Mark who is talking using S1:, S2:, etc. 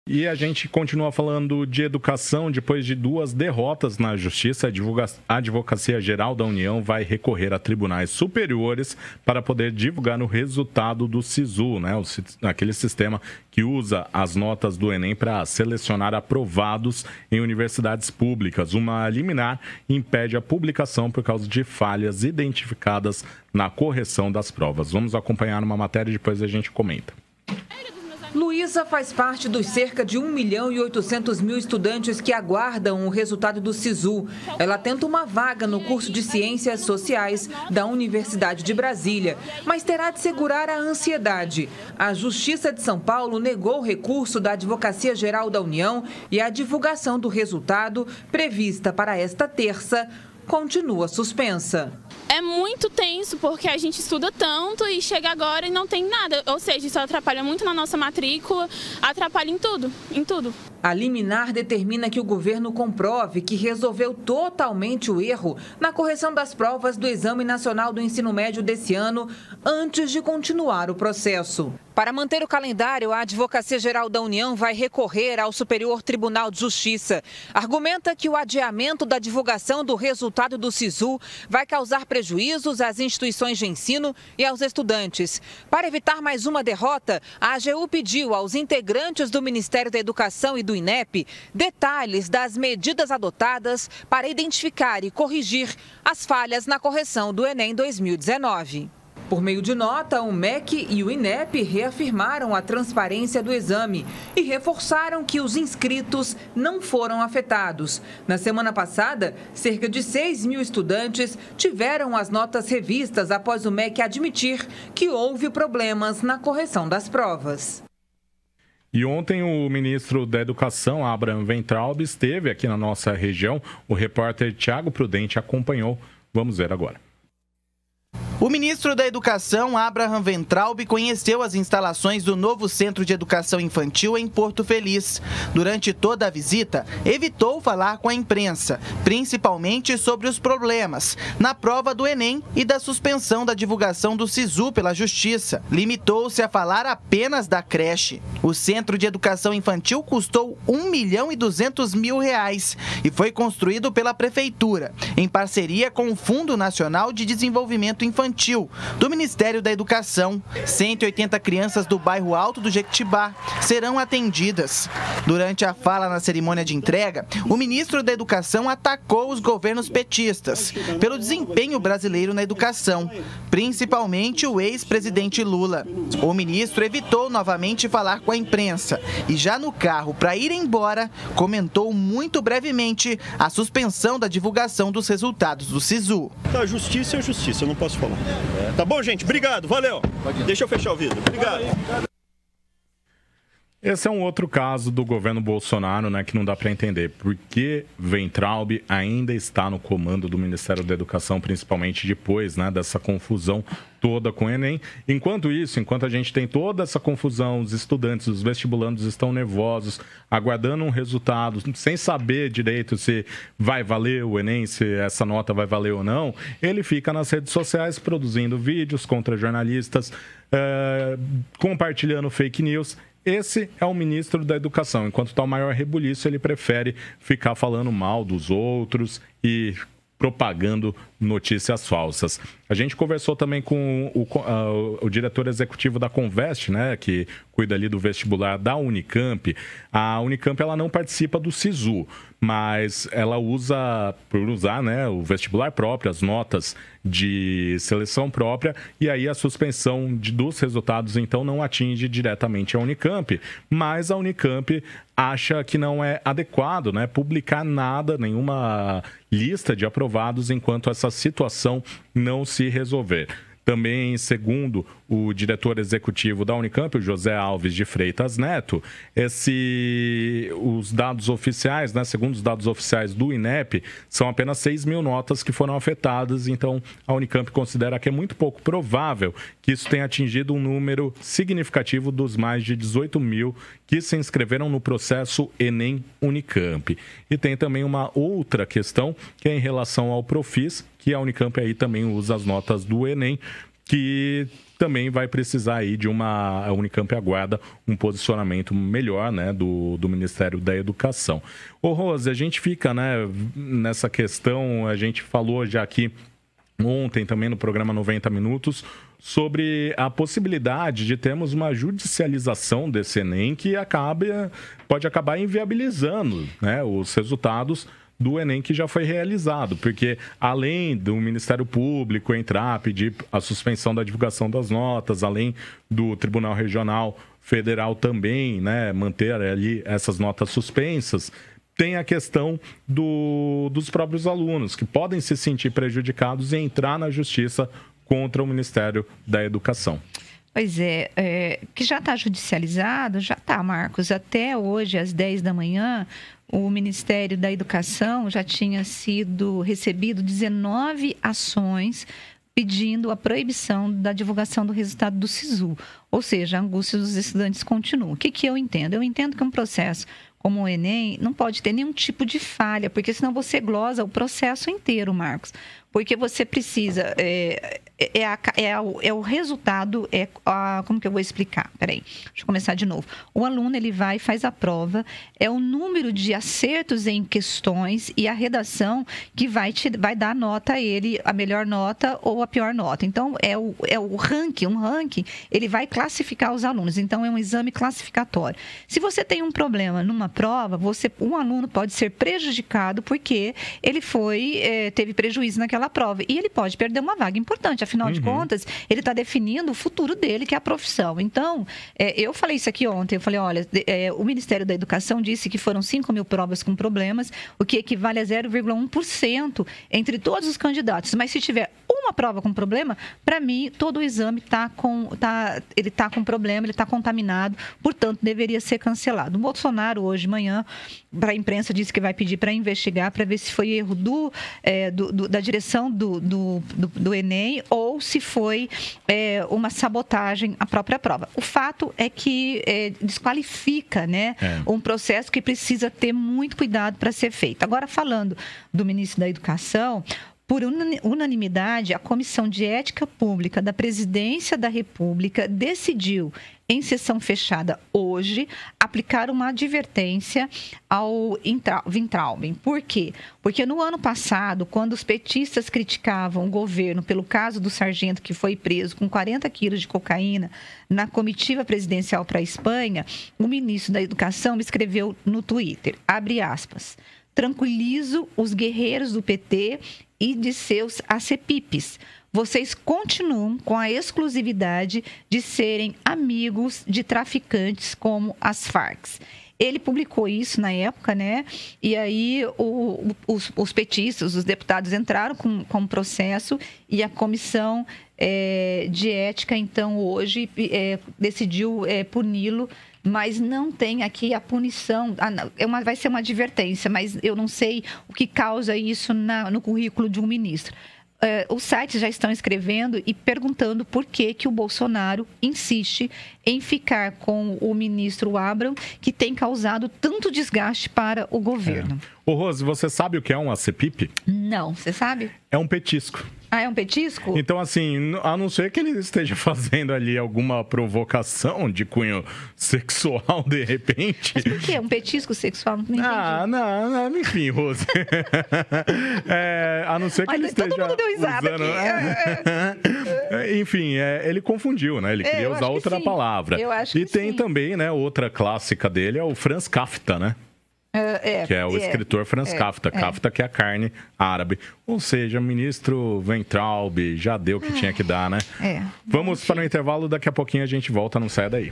S1: E a gente continua falando de educação. Depois de 2 derrotas na Justiça, a Advocacia Geral da União vai recorrer a tribunais superiores para poder divulgar o resultado do SISU, né? Aquele sistema que usa as notas do Enem para selecionar aprovados em universidades públicas. Uma liminar impede a publicação por causa de falhas identificadas na correção das provas. Vamos acompanhar uma matéria e depois a gente comenta.
S2: Luísa faz parte dos cerca de 1.800.000 estudantes que aguardam o resultado do SISU. Ela tenta uma vaga no curso de Ciências Sociais da Universidade de Brasília, mas terá de segurar a ansiedade. A Justiça de São Paulo negou o recurso da Advocacia Geral da União e a divulgação do resultado, prevista para esta terça, continua suspensa.
S3: É muito tenso, porque a gente estuda tanto e chega agora e não tem nada. Ou seja, isso atrapalha muito na nossa matrícula, atrapalha em tudo, em tudo.
S2: A liminar determina que o governo comprove que resolveu totalmente o erro na correção das provas do Exame Nacional do Ensino Médio desse ano, antes de continuar o processo. Para manter o calendário, a Advocacia Geral da União vai recorrer ao Superior Tribunal de Justiça. Argumenta que o adiamento da divulgação do resultado do SISU vai causar prejuízos às instituições de ensino e aos estudantes. Para evitar mais uma derrota, a AGU pediu aos integrantes do Ministério da Educação e do INEP detalhes das medidas adotadas para identificar e corrigir as falhas na correção do Enem 2019. Por meio de nota, o MEC e o INEP reafirmaram a transparência do exame e reforçaram que os inscritos não foram afetados. Na semana passada, cerca de 6.000 estudantes tiveram as notas revistas após o MEC admitir que houve problemas na correção das provas.
S1: E ontem o ministro da Educação, Abraham Weintraub, esteve aqui na nossa região. O repórter Tiago Prudente acompanhou. Vamos ver agora.
S4: O ministro da Educação, Abraham Weintraub, conheceu as instalações do novo Centro de Educação Infantil em Porto Feliz. Durante toda a visita, evitou falar com a imprensa, principalmente sobre os problemas na prova do Enem e da suspensão da divulgação do SISU pela Justiça. Limitou-se a falar apenas da creche. O Centro de Educação Infantil custou R$1.200.000 e foi construído pela Prefeitura, em parceria com o Fundo Nacional de Desenvolvimento Infantil do Ministério da Educação. 180 crianças do bairro Alto do Jequitibá serão atendidas. Durante a fala na cerimônia de entrega, o ministro da Educação atacou os governos petistas pelo desempenho brasileiro na educação, principalmente o ex-presidente Lula. O ministro evitou novamente falar com a imprensa e já no carro para ir embora, comentou muito brevemente a suspensão da divulgação dos resultados do SISU.
S5: A justiça é justiça, eu não posso falar. Tá bom, gente? Obrigado, valeu. Deixa eu fechar o vídeo. Obrigado.
S1: Esse é um outro caso do governo Bolsonaro, né, que não dá para entender por que Weintraub ainda está no comando do Ministério da Educação, principalmente depois, né, dessa confusão toda com o Enem. Enquanto isso, enquanto a gente tem toda essa confusão, os estudantes, os vestibulandos estão nervosos, aguardando um resultado, sem saber direito se vai valer o Enem, se essa nota vai valer ou não, ele fica nas redes sociais produzindo vídeos contra jornalistas, compartilhando fake news. Esse é o ministro da Educação. Enquanto está o maior rebuliço, ele prefere ficar falando mal dos outros e propagando notícias falsas. A gente conversou também com o diretor executivo da Conveste, né, que cuida ali do vestibular da Unicamp. A Unicamp ela não participa do SISU, mas ela usa, por usar, né, o vestibular próprio, as notas de seleção própria, e aí a suspensão dos resultados, então, não atinge diretamente a Unicamp, mas a Unicamp acha que não é adequado, né, publicar nada, nenhuma lista de aprovados, enquanto essa situação não se resolver. Também, segundo o diretor executivo da Unicamp, o José Alves de Freitas Neto, os dados oficiais, né, segundo os dados oficiais do INEP, são apenas 6.000 notas que foram afetadas. Então, a Unicamp considera que é muito pouco provável que isso tenha atingido um número significativo dos mais de 18.000 que se inscreveram no processo Enem Unicamp. E tem também uma outra questão, que é em relação ao Profis, que a Unicamp aí também usa as notas do Enem, que também vai precisar aí de a Unicamp aguarda um posicionamento melhor, né, do Ministério da Educação. Ô Rose, a gente fica, né, nessa questão, a gente falou já aqui ontem também no programa 90 Minutos sobre a possibilidade de termos uma judicialização desse Enem que pode acabar inviabilizando, né, os resultados do Enem que já foi realizado, porque além do Ministério Público entrar, pedir a suspensão da divulgação das notas, além do Tribunal Regional Federal também, né, manter ali essas notas suspensas, tem a questão dos próprios alunos, que podem se sentir prejudicados e entrar na justiça contra o Ministério da Educação.
S6: Pois é, que já está judicializado, já está, Marcos. Até hoje, às 10 da manhã, o Ministério da Educação já tinha recebido 19 ações pedindo a proibição da divulgação do resultado do SISU. Ou seja, a angústia dos estudantes continua. O que eu entendo? Eu entendo que um processo como o Enem não pode ter nenhum tipo de falha, porque senão você glosa o processo inteiro, Marcos. Porque você precisa... o resultado, como que eu vou explicar? Peraí, deixa eu começar de novo. O aluno, ele vai e faz a prova, é o número de acertos em questões e a redação que vai dar nota a ele, a melhor nota ou a pior nota. Então, é o ranking, ele vai classificar os alunos. Então, é um exame classificatório. Se você tem um problema numa prova, um aluno pode ser prejudicado porque ele teve prejuízo naquela prova e ele pode perder uma vaga importante. Afinal de contas, ele está definindo o futuro dele, que é a profissão. Então, eu falei isso aqui ontem, eu falei, olha, o Ministério da Educação disse que foram 5.000 provas com problemas, o que equivale a 0,1% entre todos os candidatos. Mas se tiver uma prova com problema, para mim, todo o exame está com problema, ele está contaminado, portanto, deveria ser cancelado. O Bolsonaro, hoje de manhã, para a imprensa, disse que vai pedir para investigar, para ver se foi erro da direção do Enem ou se foi uma sabotagem à própria prova. O fato é que desqualifica, né, um processo que precisa ter muito cuidado para ser feito. Agora, falando do ministro da Educação, por unanimidade, a Comissão de Ética Pública da Presidência da República decidiu, em sessão fechada hoje, aplicar uma advertência ao Weintraub. Por quê? Porque no ano passado, quando os petistas criticavam o governo pelo caso do sargento que foi preso com 40 quilos de cocaína na comitiva presidencial para a Espanha, o ministro da Educação escreveu no Twitter, abre aspas, tranquilizo os guerreiros do PT e de seus ACPIPs. Vocês continuam com a exclusividade de serem amigos de traficantes como as Farc. Ele publicou isso na época, né? E aí os petistas, os deputados entraram com processo e a comissão de ética, então, hoje decidiu puni-lo, mas não tem aqui a punição. Vai ser uma advertência, mas eu não sei o que causa isso no currículo de um ministro. Os sites já estão escrevendo e perguntando por que o Bolsonaro insiste em ficar com o ministro Abraham, que tem causado tanto desgaste para o governo.
S1: Ô Rose, você sabe o que é um ACPIP?
S6: Não, você sabe?
S1: É um petisco.
S6: Ah, é um petisco?
S1: Então, assim, a não ser que ele esteja fazendo ali alguma provocação de cunho sexual, de repente...
S6: Mas por quê? Um petisco sexual? Não entendi.
S1: Não, enfim, Rose. A não ser que ele esteja
S6: todo mundo deu risada
S1: usando...
S6: aqui.
S1: Enfim, ele confundiu, né? Ele queria usar outra palavra.
S6: Eu acho que
S1: tem também, né, outra clássica dele, é o Franz Kafta, né? Que é o escritor Franz Kafta. Kafta, que é a carne árabe. Ou seja, o ministro Weintraub já deu o que tinha que dar, né? Vamos para o intervalo, daqui a pouquinho a gente volta, não saia daí.